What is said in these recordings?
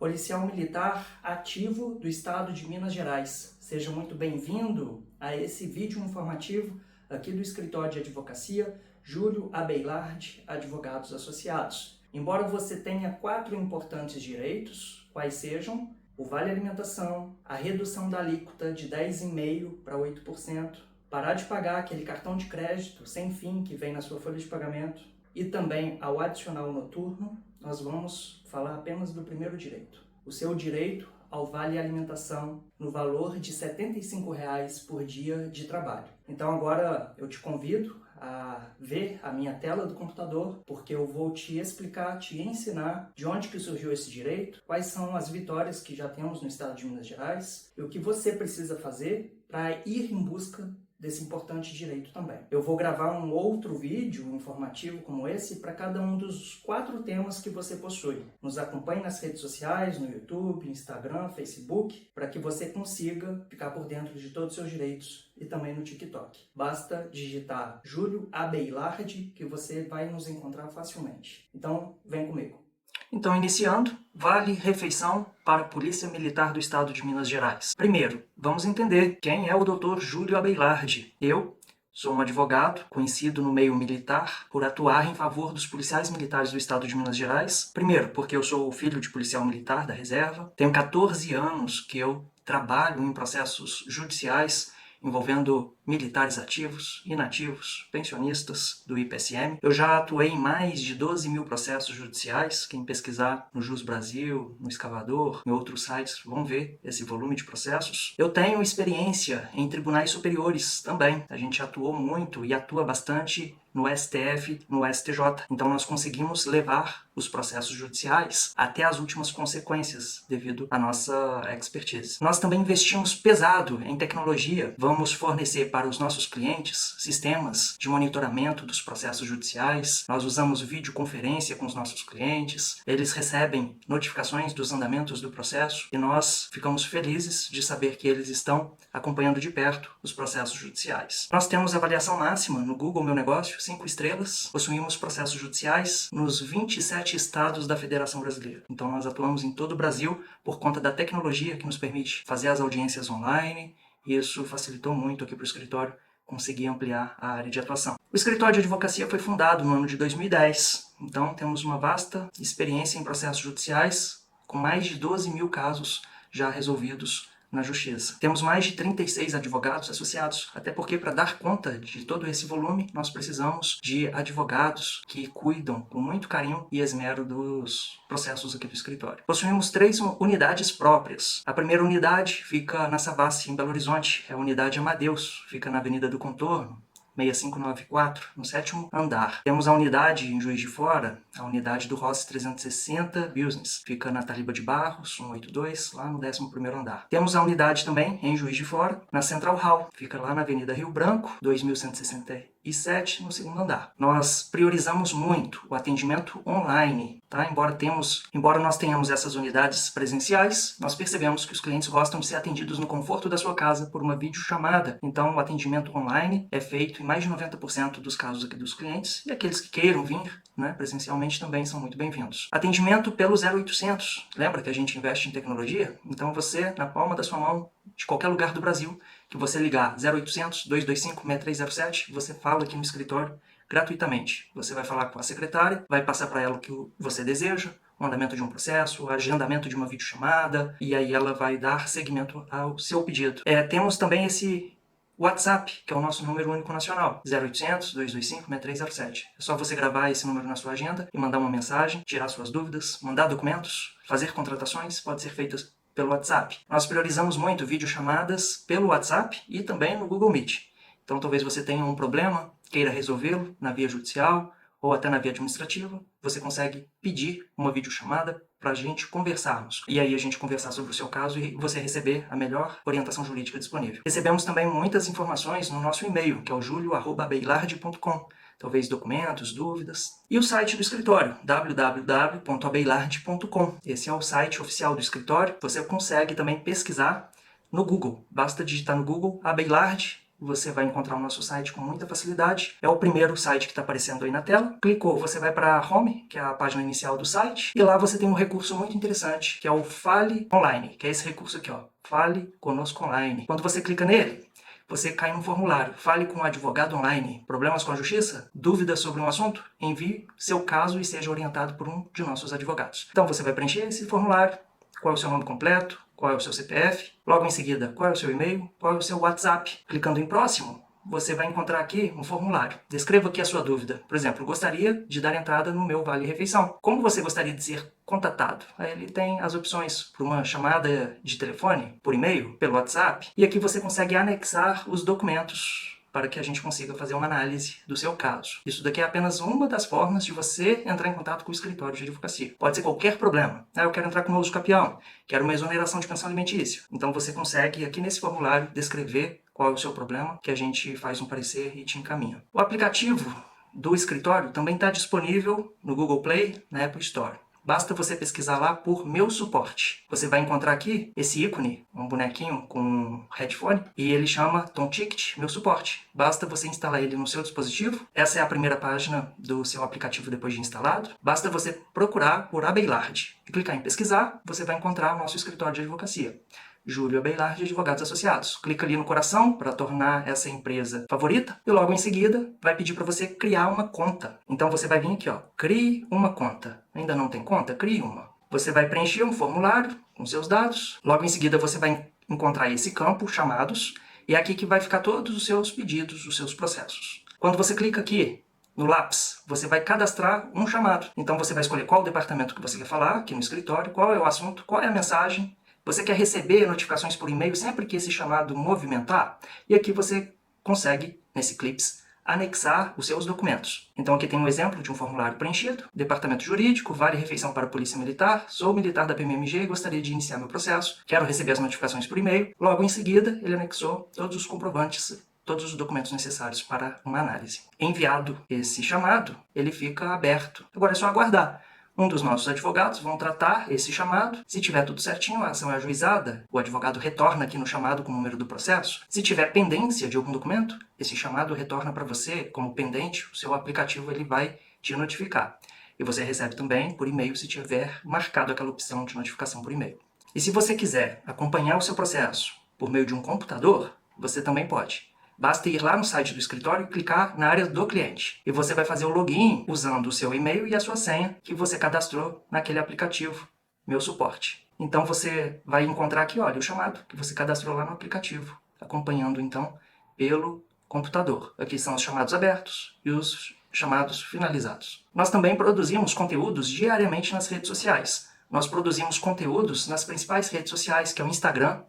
policial militar ativo do estado de Minas Gerais. Seja muito bem-vindo a esse vídeo informativo aqui do escritório de advocacia Júlio Abeilard Advogados Associados. Embora você tenha 4 importantes direitos, quais sejam o vale alimentação, a redução da alíquota de 10,5% para 8%, parar de pagar aquele cartão de crédito sem fim que vem na sua folha de pagamento e também ao adicional noturno, nós vamos falar apenas do primeiro direito. O seu direito ao vale alimentação no valor de R$ 75,00 por dia de trabalho. Então agora eu te convido a ver a minha tela do computador, porque eu vou te explicar, te ensinar de onde que surgiu esse direito, quais são as vitórias que já temos no estado de Minas Gerais e o que você precisa fazer para ir em busca desse importante direito também. Eu vou gravar um outro vídeo informativo como esse para cada um dos 4 temas que você possui. Nos acompanhe nas redes sociais, no YouTube, Instagram, Facebook, para que você consiga ficar por dentro de todos os seus direitos e também no TikTok. Basta digitar Júlio Abeilard que você vai nos encontrar facilmente. Então, vem comigo. Então, iniciando, vale refeição para a Polícia Militar do Estado de Minas Gerais. Primeiro, vamos entender quem é o Dr. Júlio Abeilard. Eu sou um advogado conhecido no meio militar por atuar em favor dos policiais militares do Estado de Minas Gerais. Primeiro, porque eu sou filho de policial militar da reserva. Tenho 14 anos que eu trabalho em processos judiciais envolvendo militares ativos, inativos, pensionistas do IPSM. Eu já atuei em mais de 12.000 processos judiciais. Quem pesquisar no Jus Brasil, no Escavador, em outros sites, vão ver esse volume de processos. Eu tenho experiência em tribunais superiores também. A gente atuou muito e atua bastante no STF, no STJ. Então nós conseguimos levar os processos judiciais até as últimas consequências devido à nossa expertise. Nós também investimos pesado em tecnologia. Vamos fornecer para os nossos clientes sistemas de monitoramento dos processos judiciais. Nós usamos videoconferência com os nossos clientes. Eles recebem notificações dos andamentos do processo e nós ficamos felizes de saber que eles estão acompanhando de perto os processos judiciais. Nós temos avaliação máxima no Google Meu Negócio, 5 estrelas. Possuímos processos judiciais nos 27 estados da Federação Brasileira. Então nós atuamos em todo o Brasil por conta da tecnologia que nos permite fazer as audiências online. E isso facilitou muito aqui para o escritório conseguir ampliar a área de atuação. O escritório de advocacia foi fundado no ano de 2010. Então temos uma vasta experiência em processos judiciais com mais de 12.000 casos já resolvidos na Justiça. Temos mais de 36 advogados associados, até porque para dar conta de todo esse volume, nós precisamos de advogados que cuidam com muito carinho e esmero dos processos aqui do escritório. Possuímos 3 unidades próprias. A primeira unidade fica na Savassi, em Belo Horizonte. É a unidade Amadeus, fica na Avenida do Contorno, 6594, no 7º andar. Temos a unidade em Juiz de Fora, a unidade do Rossi 360 Business. Fica na Taliba de Barros, 182, lá no 11º andar. Temos a unidade também em Juiz de Fora, na Central Hall. Fica lá na Avenida Rio Branco, 2167, no 2º andar. Nós priorizamos muito o atendimento online, tá? Embora nós tenhamos essas unidades presenciais, nós percebemos que os clientes gostam de ser atendidos no conforto da sua casa por uma videochamada. Então o atendimento online é feito em mais de 90% dos casos aqui dos clientes, e aqueles que queiram vir, presencialmente também são muito bem-vindos. Atendimento pelo 0800. Lembra que a gente investe em tecnologia? Então você, na palma da sua mão, de qualquer lugar do Brasil, que você ligar 0800 225 6307, você fala aqui no escritório gratuitamente. Você vai falar com a secretária, vai passar para ela o que você deseja, o andamento de um processo, o agendamento de uma videochamada, e aí ela vai dar seguimento ao seu pedido. Temos também esse WhatsApp, que é o nosso número único nacional, 0800 225 6307. É só você gravar esse número na sua agenda e mandar uma mensagem, tirar suas dúvidas, mandar documentos, fazer contratações, pode ser feitas pelo WhatsApp. Nós priorizamos muito videochamadas pelo WhatsApp e também no Google Meet. Então talvez você tenha um problema, queira resolvê-lo na via judicial ou até na via administrativa, você consegue pedir uma videochamada para a gente conversarmos. E aí a gente conversar sobre o seu caso e você receber a melhor orientação jurídica disponível. Recebemos também muitas informações no nosso e-mail, que é o julio@abeilard.com. Talvez documentos, dúvidas. E o site do escritório, www.abeilard.com. Esse é o site oficial do escritório. Você consegue também pesquisar no Google. Basta digitar no Google Abeilard você vai encontrar o nosso site com muita facilidade. É o primeiro site que está aparecendo aí na tela. Clicou, você vai para a Home, que é a página inicial do site, e lá você tem um recurso muito interessante, que é o Fale Online, que é esse recurso aqui, ó, Fale Conosco Online. Quando você clica nele, você cai num formulário. Fale com um advogado online. Problemas com a justiça? Dúvidas sobre um assunto? Envie seu caso e seja orientado por um de nossos advogados. Então você vai preencher esse formulário. Qual é o seu nome completo? Qual é o seu CPF? Logo em seguida, qual é o seu e-mail? Qual é o seu WhatsApp? Clicando em próximo, você vai encontrar aqui um formulário. Descreva aqui a sua dúvida. Por exemplo, gostaria de dar entrada no meu Vale Refeição. Como você gostaria de ser contatado? Aí ele tem as opções por uma chamada de telefone, por e-mail, pelo WhatsApp. E aqui você consegue anexar os documentos para que a gente consiga fazer uma análise do seu caso. Isso daqui é apenas uma das formas de você entrar em contato com o escritório de advocacia. Pode ser qualquer problema. Eu quero entrar com o uso capião, quero uma exoneração de pensão alimentícia. Então você consegue aqui nesse formulário descrever qual é o seu problema, que a gente faz um parecer e te encaminha. O aplicativo do escritório também está disponível no Google Play, na Apple Store. Basta você pesquisar lá por Meu Suporte. Você vai encontrar aqui esse ícone, um bonequinho com um headphone, e ele chama Tom Ticket Meu Suporte. Basta você instalar ele no seu dispositivo. Essa é a primeira página do seu aplicativo depois de instalado. Basta você procurar por Abeilard e clicar em pesquisar, você vai encontrar o nosso escritório de advocacia. Júlio Abeilard, Advogados Associados. Clica ali no coração para tornar essa empresa favorita e logo em seguida vai pedir para você criar uma conta. Então você vai vir aqui, ó, crie uma conta. Ainda não tem conta? Crie uma. Você vai preencher um formulário com seus dados. Logo em seguida você vai encontrar esse campo, chamados, e é aqui que vai ficar todos os seus pedidos, os seus processos. Quando você clica aqui no lápis, você vai cadastrar um chamado. Então você vai escolher qual departamento que você quer falar aqui no escritório, qual é o assunto, qual é a mensagem. Você quer receber notificações por e-mail sempre que esse chamado movimentar? E aqui você consegue, nesse Clips, anexar os seus documentos. Então aqui tem um exemplo de um formulário preenchido. Departamento Jurídico, Vale Refeição para a Polícia Militar. Sou militar da PMMG e gostaria de iniciar meu processo. Quero receber as notificações por e-mail. Logo em seguida, ele anexou todos os comprovantes, todos os documentos necessários para uma análise. Enviado esse chamado, ele fica aberto. Agora é só aguardar. Um dos nossos advogados vão tratar esse chamado. Se tiver tudo certinho, a ação é ajuizada. O advogado retorna aqui no chamado com o número do processo. Se tiver pendência de algum documento, esse chamado retorna para você como pendente. O seu aplicativo ele vai te notificar. E você recebe também por e-mail se tiver marcado aquela opção de notificação por e-mail. E se você quiser acompanhar o seu processo por meio de um computador, você também pode. Basta ir lá no site do escritório e clicar na área do cliente. E você vai fazer o login usando o seu e-mail e a sua senha que você cadastrou naquele aplicativo, Meu Suporte. Então você vai encontrar aqui, olha, o chamado que você cadastrou lá no aplicativo, acompanhando então pelo computador. Aqui são os chamados abertos e os chamados finalizados. Nós também produzimos conteúdos diariamente nas redes sociais. Nós produzimos conteúdos nas principais redes sociais, que é o Instagram,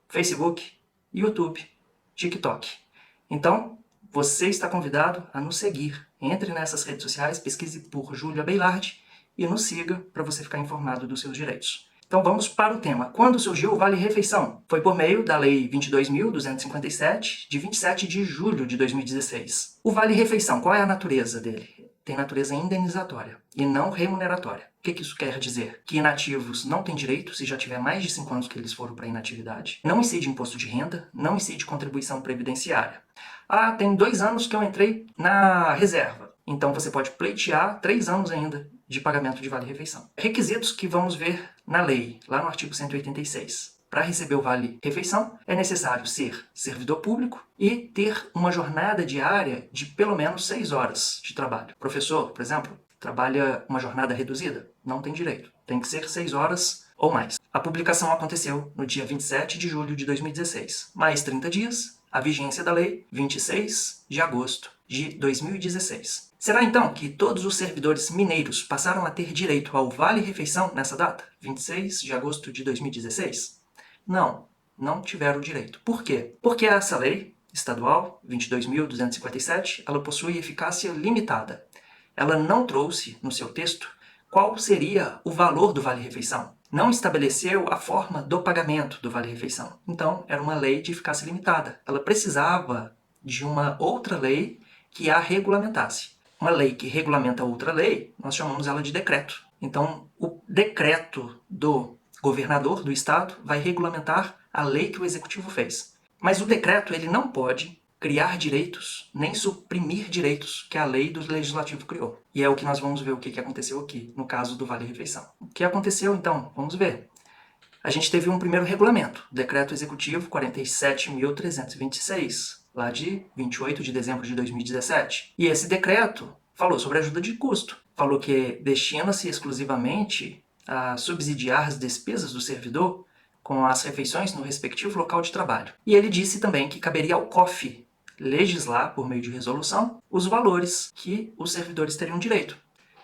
Facebook, YouTube, TikTok. Então, você está convidado a nos seguir. Entre nessas redes sociais, pesquise por Júlio Abeilard e nos siga para você ficar informado dos seus direitos. Então vamos para o tema. Quando surgiu o Vale Refeição? Foi por meio da Lei 22.257, de 27 de julho de 2016. O Vale Refeição, qual é a natureza dele? Tem natureza indenizatória e não remuneratória. O que isso quer dizer? Que inativos não têm direito se já tiver mais de 5 anos que eles foram para inatividade. Não incide imposto de renda, não incide contribuição previdenciária. Tem 2 anos que eu entrei na reserva. Então você pode pleitear 3 anos ainda de pagamento de Vale Refeição. Requisitos que vamos ver na lei, lá no artigo 186. Para receber o Vale Refeição, é necessário ser servidor público e ter uma jornada diária de pelo menos 6 horas de trabalho. Professor, por exemplo, trabalha uma jornada reduzida? Não tem direito. Tem que ser 6 horas ou mais. A publicação aconteceu no dia 27 de julho de 2016. Mais 30 dias, a vigência da lei, 26 de agosto de 2016. Será então que todos os servidores mineiros passaram a ter direito ao Vale Refeição nessa data, 26 de agosto de 2016? Não, não tiveram direito. Por quê? Porque essa lei estadual, 22.257, ela possui eficácia limitada. Ela não trouxe no seu texto qual seria o valor do Vale Refeição. Não estabeleceu a forma do pagamento do Vale Refeição. Então, era uma lei de eficácia limitada. Ela precisava de uma outra lei que a regulamentasse. Uma lei que regulamenta outra lei, nós chamamos ela de decreto. Então, o decreto do governador do estado vai regulamentar a lei que o executivo fez. Mas o decreto ele não pode criar direitos nem suprimir direitos que a lei do legislativo criou. E é o que nós vamos ver o que aconteceu aqui, no caso do Vale Refeição. O que aconteceu então? Vamos ver. A gente teve um primeiro regulamento, Decreto Executivo 47.326, lá de 28 de dezembro de 2017. E esse decreto falou sobre ajuda de custo. Falou que destina-se exclusivamente a subsidiar as despesas do servidor com as refeições no respectivo local de trabalho. E ele disse também que caberia ao COF legislar, por meio de resolução, os valores que os servidores teriam direito.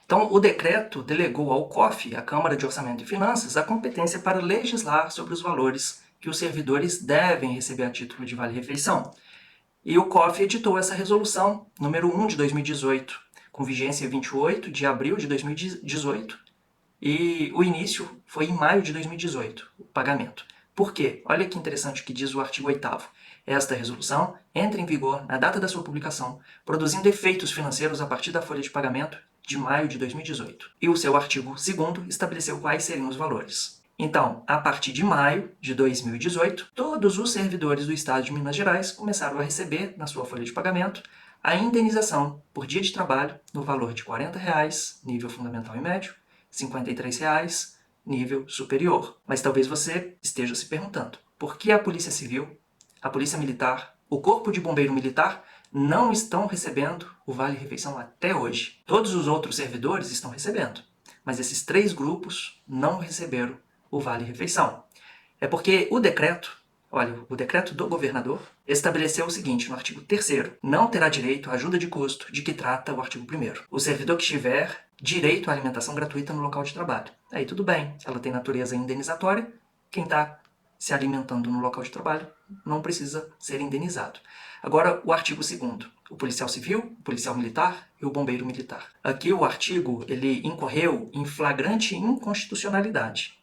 Então, o decreto delegou ao COF, a Câmara de Orçamento e Finanças, a competência para legislar sobre os valores que os servidores devem receber a título de vale-refeição. E o COF editou essa resolução, número 1 de 2018, com vigência 28 de abril de 2018, e o início foi em maio de 2018, o pagamento. Por quê? Olha que interessante o que diz o artigo 8º. Esta resolução entra em vigor na data da sua publicação, produzindo efeitos financeiros a partir da folha de pagamento de maio de 2018. E o seu artigo 2º estabeleceu quais seriam os valores. Então, a partir de maio de 2018, todos os servidores do Estado de Minas Gerais começaram a receber, na sua folha de pagamento, a indenização por dia de trabalho no valor de R$ 40, nível fundamental e médio, R$ 53, nível superior. Mas talvez você esteja se perguntando, por que a Polícia Civil, a Polícia Militar, o Corpo de Bombeiro Militar não estão recebendo o Vale-Refeição até hoje? Todos os outros servidores estão recebendo, mas esses 3 grupos não receberam o Vale-Refeição. É porque o decreto do governador estabeleceu o seguinte no artigo 3º, não terá direito à ajuda de custo de que trata o artigo 1º. O servidor que tiver direito à alimentação gratuita no local de trabalho. Aí tudo bem, ela tem natureza indenizatória, quem está se alimentando no local de trabalho não precisa ser indenizado. Agora, o artigo 2º, o policial civil, o policial militar e o bombeiro militar. Aqui o artigo ele incorreu em flagrante inconstitucionalidade.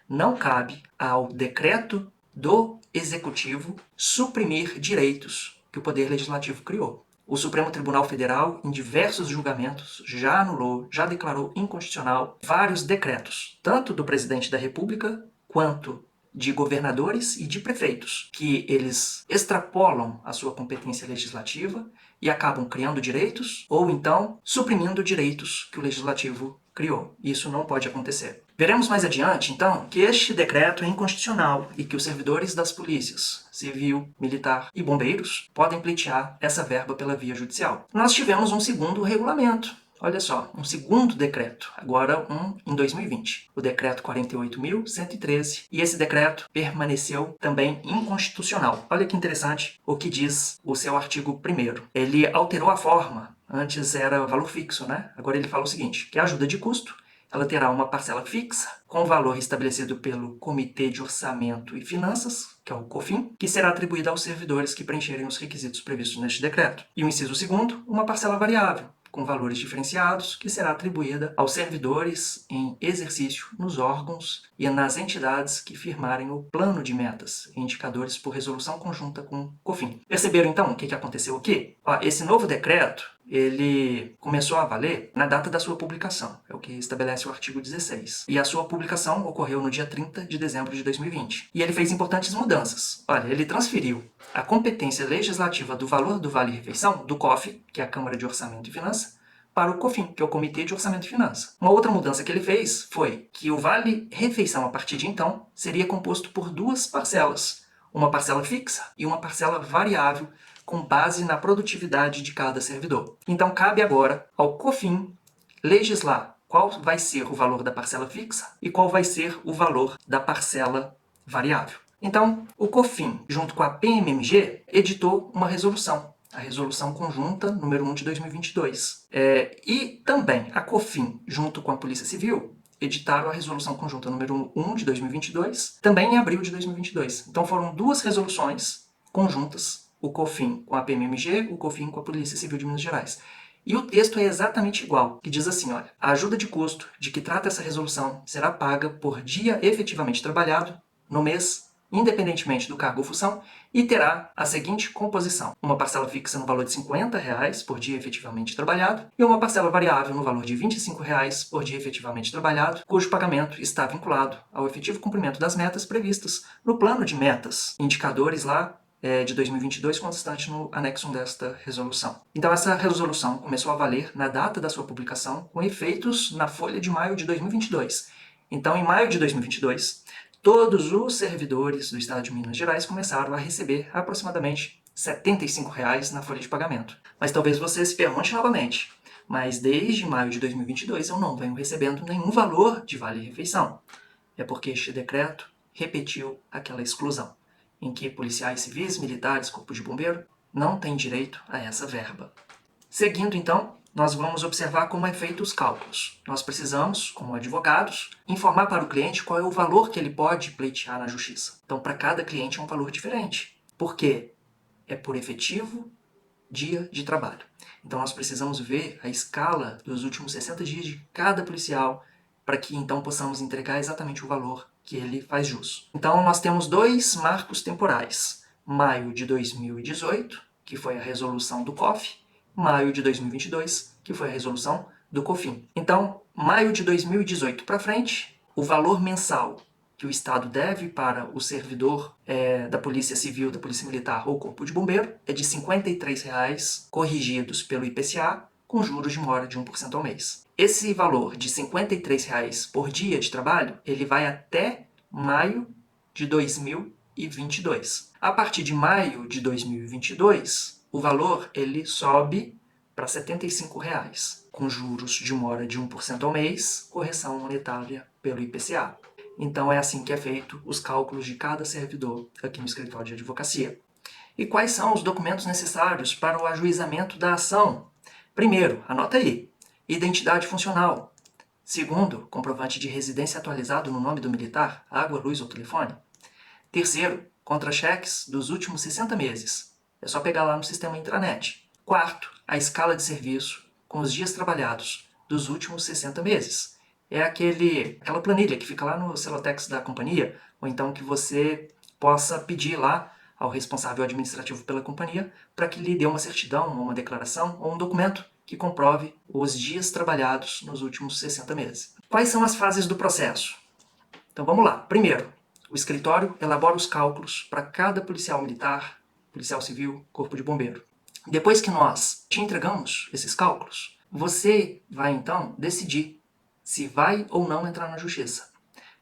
Não cabe ao decreto do Executivo suprimir direitos que o Poder Legislativo criou. O Supremo Tribunal Federal, em diversos julgamentos, já anulou, já declarou inconstitucional vários decretos, tanto do presidente da República quanto de governadores e de prefeitos, que eles extrapolam a sua competência legislativa e acabam criando direitos ou então suprimindo direitos que o legislativo criou. Isso não pode acontecer. Veremos mais adiante, então, que este decreto é inconstitucional e que os servidores das polícias civil, militar e bombeiros podem pleitear essa verba pela via judicial. Nós tivemos um segundo regulamento. Olha só, um segundo decreto, agora em 2020, o decreto 48.113, e esse decreto permaneceu também inconstitucional. Olha que interessante o que diz o seu artigo 1º. Ele alterou a forma, antes era valor fixo, né? Agora ele fala o seguinte, que a ajuda de custo, ela terá uma parcela fixa, com o valor estabelecido pelo Comitê de Orçamento e Finanças, que é o COFIN, que será atribuída aos servidores que preencherem os requisitos previstos neste decreto. E o inciso 2º, uma parcela variável, com valores diferenciados, que será atribuída aos servidores em exercício nos órgãos e nas entidades que firmarem o plano de metas e indicadores por resolução conjunta com o COFIN. Perceberam então o que aconteceu aqui? Esse novo decreto ele começou a valer na data da sua publicação, é o que estabelece o artigo 16. E a sua publicação ocorreu no dia 30 de dezembro de 2020. E ele fez importantes mudanças. Olha, ele transferiu a competência legislativa do valor do Vale-Refeição do COF, que é a Câmara de Orçamento e Finanças, para o COFIN, que é o Comitê de Orçamento e Finanças. Uma outra mudança que ele fez foi que o Vale-Refeição, a partir de então, seria composto por 2 parcelas, uma parcela fixa e uma parcela variável, com base na produtividade de cada servidor. Então, cabe agora ao COFIN legislar qual vai ser o valor da parcela fixa e qual vai ser o valor da parcela variável. Então, o COFIN, junto com a PMMG, editou uma resolução, a Resolução Conjunta número 1 de 2022. E também a COFIN, junto com a Polícia Civil, editaram a Resolução Conjunta número 1 de 2022, também em abril de 2022. Então, foram 2 resoluções conjuntas, o COFIN com a PMMG, o COFIN com a Polícia Civil de Minas Gerais. E o texto é exatamente igual, que diz assim, olha, a ajuda de custo de que trata essa resolução será paga por dia efetivamente trabalhado no mês, independentemente do cargo ou função, e terá a seguinte composição. Uma parcela fixa no valor de R$ 50 por dia efetivamente trabalhado e uma parcela variável no valor de R$ 25 por dia efetivamente trabalhado, cujo pagamento está vinculado ao efetivo cumprimento das metas previstas no plano de metas, indicadores lá de 2022, constante no anexo 1 desta resolução. Então essa resolução começou a valer na data da sua publicação, com efeitos na folha de maio de 2022. Então, em maio de 2022, todos os servidores do Estado de Minas Gerais começaram a receber aproximadamente R$ 75 na folha de pagamento. Mas talvez você se pergunte novamente, mas desde maio de 2022 eu não venho recebendo nenhum valor de vale-refeição. É porque este decreto repetiu aquela exclusão, em que policiais civis, militares, corpo de bombeiro não têm direito a essa verba. Seguindo então, nós vamos observar como é feito os cálculos. Nós precisamos, como advogados, informar para o cliente qual é o valor que ele pode pleitear na justiça. Então, para cada cliente é um valor diferente. Por quê? É por efetivo dia de trabalho. Então nós precisamos ver a escala dos últimos 60 dias de cada policial para que então possamos entregar exatamente o valor que ele faz jus. Então nós temos dois marcos temporais. Maio de 2018, que foi a resolução do COF, maio de 2022, que foi a resolução do COFIN. Então, maio de 2018 para frente, o valor mensal que o Estado deve para o servidor da Polícia Civil, da Polícia Militar ou Corpo de Bombeiro é de R$ 53,00, corrigidos pelo IPCA, com juros de mora de 1% ao mês. Esse valor de R$ 53,00 por dia de trabalho, ele vai até maio de 2022. A partir de maio de 2022, o valor ele sobe para R$ 75,00, com juros de mora de 1% ao mês, correção monetária pelo IPCA. Então é assim que é feito os cálculos de cada servidor aqui no escritório de advocacia. E quais são os documentos necessários para o ajuizamento da ação? Primeiro, anota aí, identidade funcional. Segundo, comprovante de residência atualizado no nome do militar, água, luz ou telefone. Terceiro, contra-cheques dos últimos 60 meses. É só pegar lá no sistema intranet. Quarto, a escala de serviço com os dias trabalhados dos últimos 60 meses. É aquela planilha que fica lá no Celotex da companhia, ou então que você possa pedir lá ao responsável administrativo pela companhia para que lhe dê uma certidão, uma declaração ou um documento que comprove os dias trabalhados nos últimos 60 meses. Quais são as fases do processo? Então vamos lá. Primeiro, o escritório elabora os cálculos para cada policial militar, policial civil, corpo de bombeiro. Depois que nós te entregamos esses cálculos, você vai então decidir se vai ou não entrar na justiça.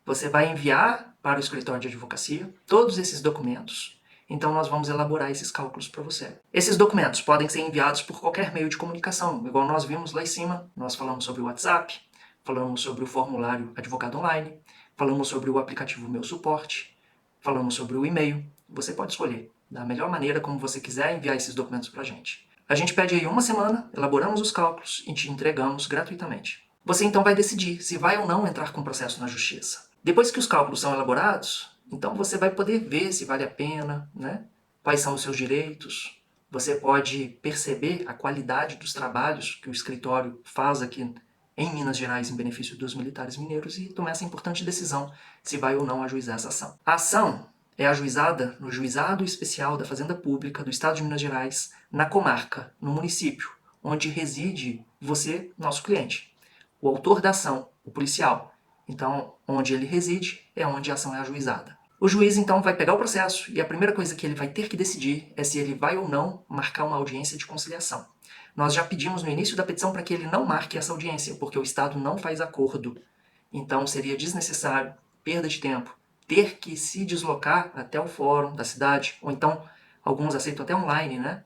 Você vai enviar para o escritório de advocacia todos esses documentos, então nós vamos elaborar esses cálculos para você. Esses documentos podem ser enviados por qualquer meio de comunicação, igual nós vimos lá em cima, nós falamos sobre o WhatsApp, falamos sobre o formulário Advogado Online, falamos sobre o aplicativo Meu Suporte, falamos sobre o e-mail. Você pode escolher da melhor maneira como você quiser enviar esses documentos para a gente. A gente pede aí uma semana, elaboramos os cálculos e te entregamos gratuitamente. Você então vai decidir se vai ou não entrar com o processo na justiça. Depois que os cálculos são elaborados, então você vai poder ver se vale a pena, né? Quais são os seus direitos. Você pode perceber a qualidade dos trabalhos que o escritório faz aqui em Minas Gerais em benefício dos militares mineiros e tomar essa importante decisão se vai ou não ajuizar essa ação. A ação é ajuizada no Juizado Especial da Fazenda Pública do Estado de Minas Gerais, na comarca, no município, onde reside você, nosso cliente. O autor da ação, o policial. Então, onde ele reside é onde a ação é ajuizada. O juiz, então, vai pegar o processo e a primeira coisa que ele vai ter que decidir é se ele vai ou não marcar uma audiência de conciliação. Nós já pedimos no início da petição para que ele não marque essa audiência, porque o Estado não faz acordo. Então, seria desnecessário, perda de tempo, ter que se deslocar até o fórum da cidade, ou então, alguns aceitam até online, né?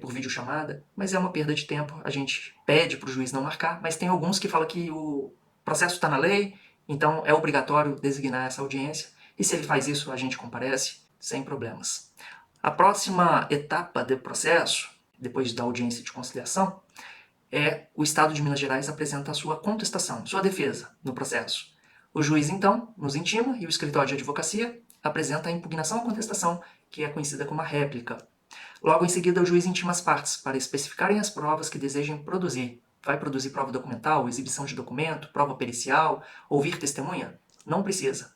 Por videochamada, mas é uma perda de tempo. A gente pede para o juiz não marcar, mas tem alguns que falam que o processo está na lei, então é obrigatório designar essa audiência, e se ele faz isso, a gente comparece sem problemas. A próxima etapa do processo, depois da audiência de conciliação, é o Estado de Minas Gerais apresenta a sua contestação, sua defesa no processo. O juiz, então, nos intima e o escritório de advocacia apresenta a impugnação à contestação, que é conhecida como a réplica. Logo em seguida, o juiz intima as partes para especificarem as provas que desejem produzir. Vai produzir prova documental, exibição de documento, prova pericial, ouvir testemunha? Não precisa.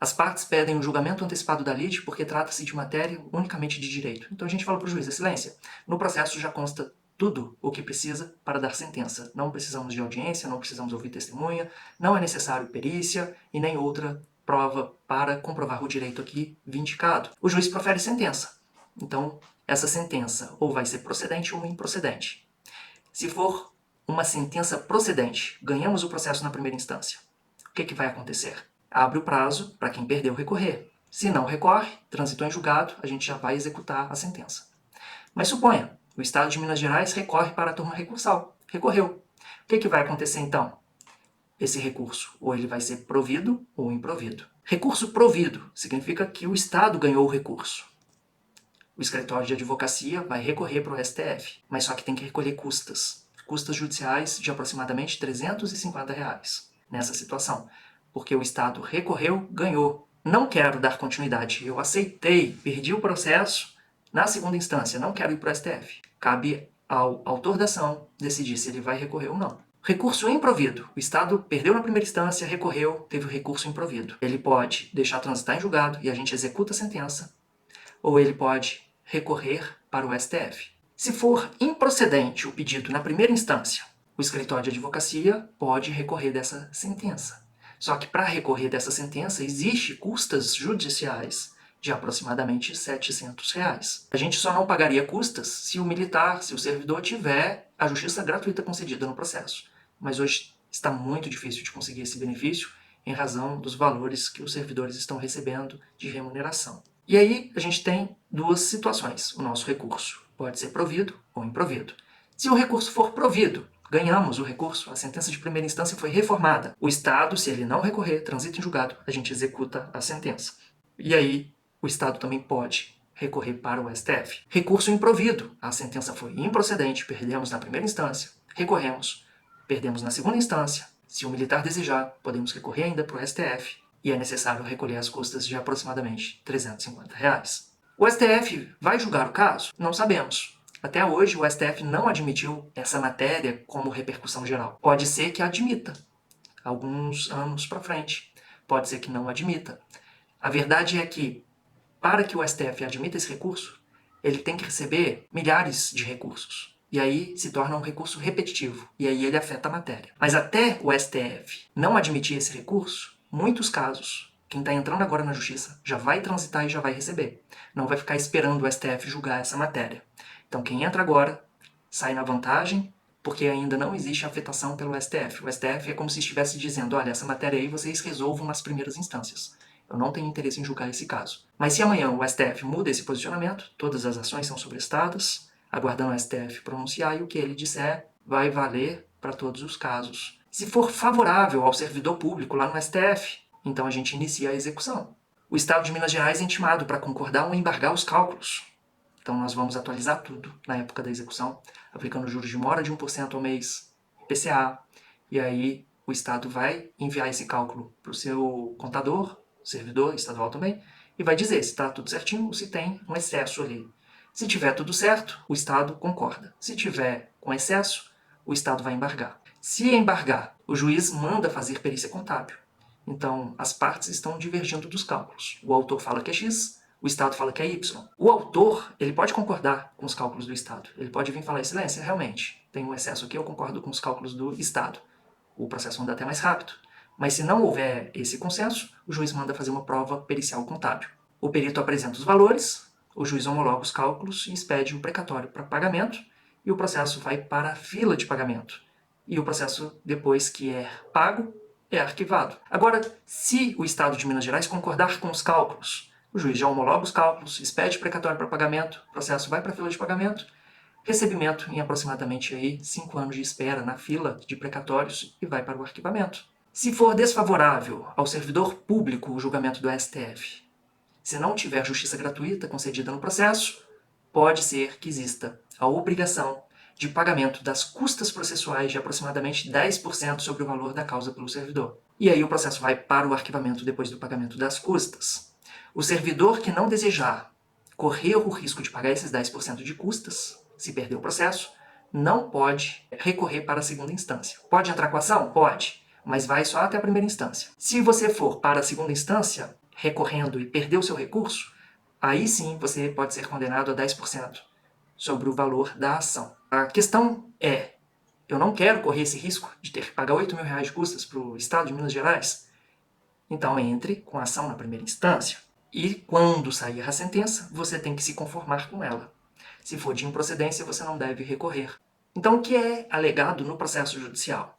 As partes pedem o julgamento antecipado da lide porque trata-se de matéria unicamente de direito. Então a gente fala para o juiz, excelência, no processo já consta tudo o que precisa para dar sentença. Não precisamos de audiência, não precisamos ouvir testemunha, não é necessário perícia e nem outra prova para comprovar o direito aqui vindicado. O juiz profere sentença. Então, essa sentença ou vai ser procedente ou improcedente. Se for uma sentença procedente, ganhamos o processo na primeira instância. O que vai acontecer? Abre o prazo para quem perdeu recorrer. Se não recorre, transitou em julgado, a gente já vai executar a sentença. Mas suponha, o Estado de Minas Gerais recorre para a turma recursal. Recorreu. O que vai acontecer então? Esse recurso, ou ele vai ser provido ou improvido. Recurso provido significa que o Estado ganhou o recurso. O escritório de advocacia vai recorrer para o STF, mas só que tem que recolher custas judiciais de aproximadamente R$ 350 nessa situação, porque o Estado recorreu, ganhou. Não quero dar continuidade, eu aceitei, perdi o processo na segunda instância, não quero ir para o STF. Cabe ao autor da ação decidir se ele vai recorrer ou não. Recurso improvido. O Estado perdeu na primeira instância, recorreu, teve o recurso improvido. Ele pode deixar transitar em julgado e a gente executa a sentença, ou ele pode recorrer para o STF. Se for improcedente o pedido na primeira instância, o escritório de advocacia pode recorrer dessa sentença. Só que para recorrer dessa sentença existe custas judiciais de aproximadamente R$ 700. A gente só não pagaria custas se o militar, se o servidor tiver a justiça gratuita concedida no processo. Mas hoje está muito difícil de conseguir esse benefício em razão dos valores que os servidores estão recebendo de remuneração. E aí a gente tem duas situações. O nosso recurso pode ser provido ou improvido. Se o recurso for provido, ganhamos o recurso, a sentença de primeira instância foi reformada. O Estado, se ele não recorrer, transita em julgado, a gente executa a sentença. E aí o Estado também pode recorrer para o STF. Recurso improvido. A sentença foi improcedente, perdemos na primeira instância, recorremos, perdemos na segunda instância. Se o militar desejar, podemos recorrer ainda para o STF e é necessário recolher as custas de aproximadamente R$ 350. O STF vai julgar o caso? Não sabemos. Até hoje, o STF não admitiu essa matéria como repercussão geral. Pode ser que admita, alguns anos para frente. Pode ser que não admita. A verdade é que, para que o STF admita esse recurso, ele tem que receber milhares de recursos. E aí se torna um recurso repetitivo. E aí ele afeta a matéria. Mas até o STF não admitir esse recurso, muitos casos, quem está entrando agora na justiça já vai transitar e já vai receber. Não vai ficar esperando o STF julgar essa matéria. Então quem entra agora sai na vantagem, porque ainda não existe afetação pelo STF. O STF é como se estivesse dizendo, olha, essa matéria aí vocês resolvam nas primeiras instâncias. Eu não tenho interesse em julgar esse caso. Mas se amanhã o STF muda esse posicionamento, todas as ações são sobrestadas, aguardando o STF pronunciar, e o que ele disser vai valer para todos os casos. Se for favorável ao servidor público lá no STF, então a gente inicia a execução. O Estado de Minas Gerais é intimado para concordar ou embargar os cálculos. Então nós vamos atualizar tudo na época da execução, aplicando juros de mora de 1% ao mês, IPCA, e aí o Estado vai enviar esse cálculo para o seu contador, servidor estadual também, e vai dizer se está tudo certinho ou se tem um excesso ali. Se tiver tudo certo, o Estado concorda. Se tiver com excesso, o Estado vai embargar. Se embargar, o juiz manda fazer perícia contábil. Então, as partes estão divergindo dos cálculos. O autor fala que é X, o Estado fala que é Y. O autor, ele pode concordar com os cálculos do Estado. Ele pode vir falar, excelência, realmente, tem um excesso aqui, eu concordo com os cálculos do Estado. O processo anda até mais rápido. Mas se não houver esse consenso, o juiz manda fazer uma prova pericial contábil. O perito apresenta os valores, o juiz homologa os cálculos e expede o precatório para pagamento, e o processo vai para a fila de pagamento. E o processo, depois que é pago, é arquivado. Agora, se o Estado de Minas Gerais concordar com os cálculos, o juiz já homologa os cálculos, expede o precatório para pagamento, o processo vai para a fila de pagamento, recebimento em aproximadamente aí 5 anos de espera na fila de precatórios e vai para o arquivamento. Se for desfavorável ao servidor público o julgamento do STF, se não tiver justiça gratuita concedida no processo, pode ser que exista a obrigação de pagamento das custas processuais de aproximadamente 10% sobre o valor da causa pelo servidor. E aí o processo vai para o arquivamento depois do pagamento das custas. O servidor que não desejar correr o risco de pagar esses 10% de custas, se perder o processo, não pode recorrer para a segunda instância. Pode entrar com a ação? Pode, mas vai só até a primeira instância. Se você for para a segunda instância, recorrendo e perder o seu recurso, aí sim você pode ser condenado a 10% sobre o valor da ação. A questão é, eu não quero correr esse risco de ter que pagar R$ 8.000 de custas para o Estado de Minas Gerais, então entre com a ação na primeira instância. E quando sair a sentença, você tem que se conformar com ela. Se for de improcedência, você não deve recorrer. Então, o que é alegado no processo judicial?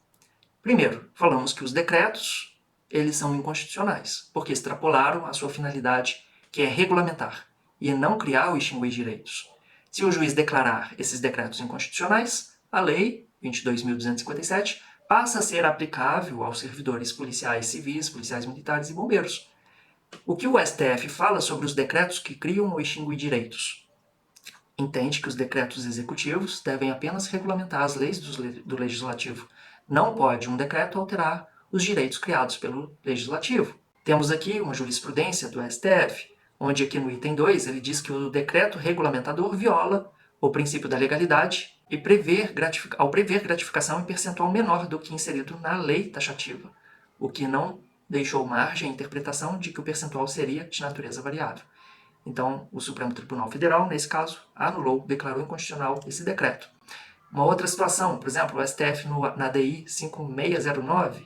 Primeiro, falamos que os decretos, eles são inconstitucionais, porque extrapolaram a sua finalidade, que é regulamentar, e não criar ou extinguir direitos. Se o juiz declarar esses decretos inconstitucionais, a Lei 22.257 passa a ser aplicável aos servidores policiais civis, policiais militares e bombeiros. O que o STF fala sobre os decretos que criam ou extinguem direitos? Entende que os decretos executivos devem apenas regulamentar as leis do legislativo. Não pode um decreto alterar os direitos criados pelo legislativo. Temos aqui uma jurisprudência do STF, onde aqui no item 2 ele diz que o decreto regulamentador viola o princípio da legalidade e ao prever gratificação em percentual menor do que inserido na lei taxativa, o que não deixou margem à interpretação de que o percentual seria de natureza variável. Então, o Supremo Tribunal Federal, nesse caso, anulou, declarou inconstitucional esse decreto. Uma outra situação, por exemplo, o STF na DI 5609,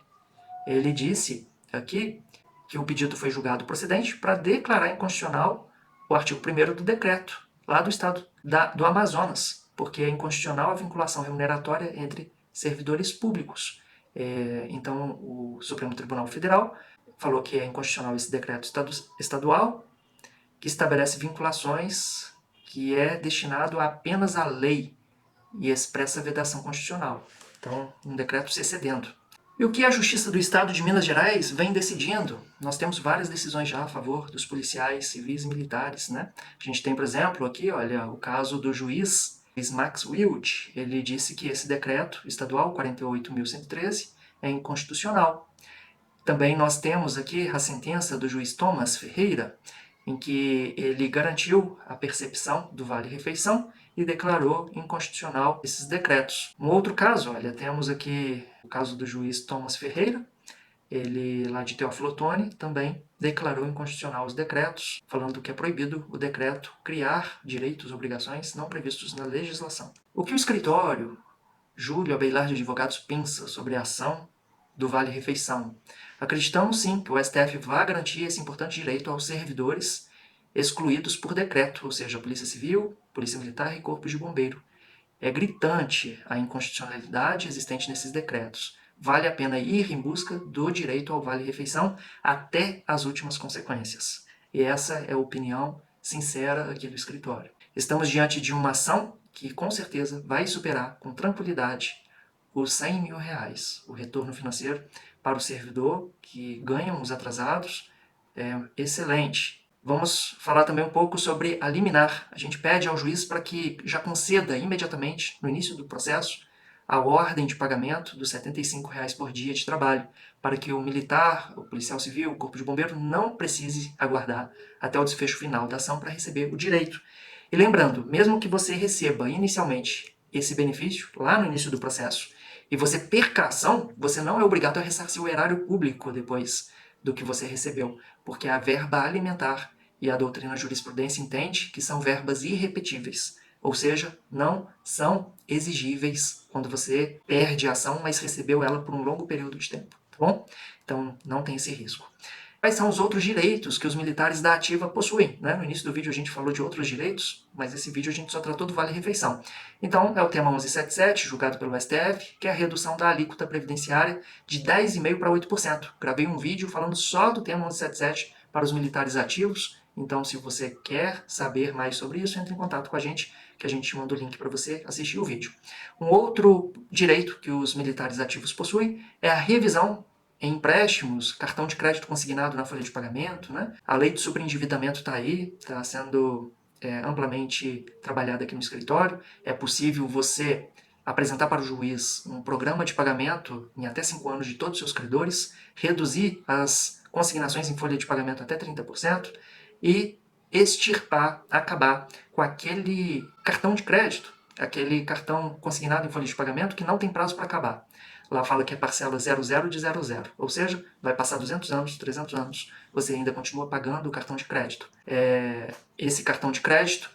ele disse aqui que o pedido foi julgado procedente para declarar inconstitucional o artigo 1º do decreto, lá do estado do Amazonas, porque é inconstitucional a vinculação remuneratória entre servidores públicos. Então, o Supremo Tribunal Federal falou que é inconstitucional esse decreto estadual, que estabelece vinculações que é destinado apenas à lei e expressa vedação constitucional. Então, um decreto se excedendo. E o que a Justiça do Estado de Minas Gerais vem decidindo? Nós temos várias decisões já a favor dos policiais civis e militares, né? A gente tem, por exemplo, aqui, olha, o caso do juiz Max Wild. Ele disse que esse decreto estadual 48.113 é inconstitucional. Também nós temos aqui a sentença do juiz Thomas Ferreira, em que ele garantiu a percepção do vale-refeição e declarou inconstitucional esses decretos. Um outro caso, olha, temos aqui o caso do juiz Thomas Ferreira, ele lá de Teófilo Otoni também declarou inconstitucional os decretos, falando que é proibido o decreto criar direitos e obrigações não previstos na legislação. O que o escritório Júlio Abeilar de Advogados pensa sobre a ação do vale-refeição? Acreditamos sim que o STF vai garantir esse importante direito aos servidores excluídos por decreto, ou seja, Polícia Civil, Polícia Militar e Corpo de Bombeiro. É gritante a inconstitucionalidade existente nesses decretos. Vale a pena ir em busca do direito ao vale-refeição até as últimas consequências. E essa é a opinião sincera aqui do escritório. Estamos diante de uma ação que com certeza vai superar com tranquilidade os R$100 mil, o retorno financeiro para o servidor que ganham os atrasados é excelente. Vamos falar também um pouco sobre a liminar. A gente pede ao juiz para que já conceda imediatamente, no início do processo, a ordem de pagamento dos R$75 por dia de trabalho, para que o militar, o policial civil, o corpo de bombeiro não precise aguardar até o desfecho final da ação para receber o direito. E lembrando, mesmo que você receba inicialmente esse benefício, lá no início do processo, e você perca a ação, você não é obrigado a ressarcir o erário público depois do que você recebeu, porque a verba alimentar e a doutrina jurisprudência entende que são verbas irrepetíveis, ou seja, não são exigíveis quando você perde a ação, mas recebeu ela por um longo período de tempo, tá bom? Então não tem esse risco. Quais são os outros direitos que os militares da ativa possuem? Né? No início do vídeo a gente falou de outros direitos, mas esse vídeo a gente só tratou do vale-refeição. Então é o tema 1177, julgado pelo STF, que é a redução da alíquota previdenciária de 10,5% para 8%. Gravei um vídeo falando só do tema 1177 para os militares ativos, então se você quer saber mais sobre isso, entre em contato com a gente, que a gente manda o link para você assistir o vídeo. Um outro direito que os militares ativos possuem é a revisão em empréstimos, cartão de crédito consignado na folha de pagamento, né? A lei de superendividamento está aí, está sendo amplamente trabalhada aqui no escritório. É possível você apresentar para o juiz um programa de pagamento em até 5 anos de todos os seus credores, reduzir as consignações em folha de pagamento até 30% e extirpar, acabar com aquele cartão de crédito, aquele cartão consignado em folha de pagamento que não tem prazo para acabar. Lá fala que é parcela 00 de 00, ou seja, vai passar 200 anos, 300 anos, você ainda continua pagando o cartão de crédito. Esse cartão de crédito,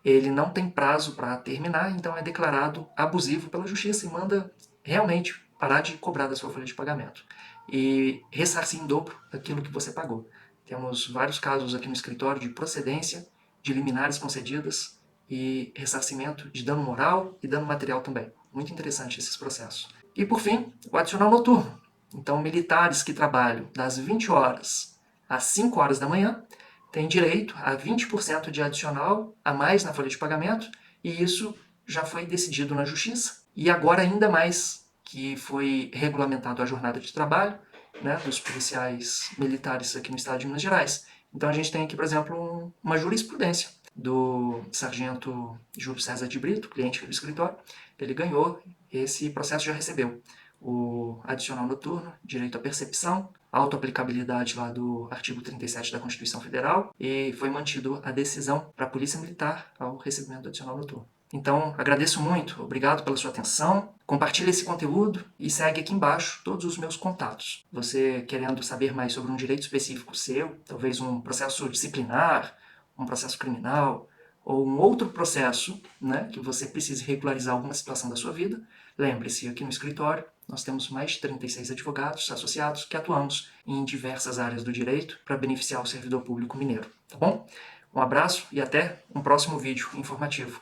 ele não tem prazo para terminar, então é declarado abusivo pela justiça e manda realmente parar de cobrar da sua folha de pagamento e ressarcir em dobro aquilo que você pagou. Temos vários casos aqui no escritório de procedência, de liminares concedidas e ressarcimento de dano moral e dano material também. Muito interessante esses processos. E por fim, o adicional noturno. Então, militares que trabalham das 20 horas às 5 horas da manhã têm direito a 20% de adicional a mais na folha de pagamento, e isso já foi decidido na Justiça. E agora ainda mais que foi regulamentado a jornada de trabalho, né, dos policiais militares aqui no estado de Minas Gerais. Então a gente tem aqui, por exemplo, uma jurisprudência do sargento Júlio César de Brito, cliente aqui do escritório. Ele ganhou, esse processo já recebeu o adicional noturno, direito à percepção, autoaplicabilidade lá do artigo 37 da Constituição Federal, e foi mantido a decisão para a Polícia Militar ao recebimento do adicional noturno. Então, agradeço muito, obrigado pela sua atenção, compartilhe esse conteúdo e segue aqui embaixo todos os meus contatos. Você querendo saber mais sobre um direito específico seu, talvez um processo disciplinar, um processo criminal, ou um outro processo, né, que você precise regularizar alguma situação da sua vida, lembre-se, aqui no escritório nós temos mais de 36 advogados associados que atuamos em diversas áreas do direito para beneficiar o servidor público mineiro, tá bom? Um abraço e até um próximo vídeo informativo.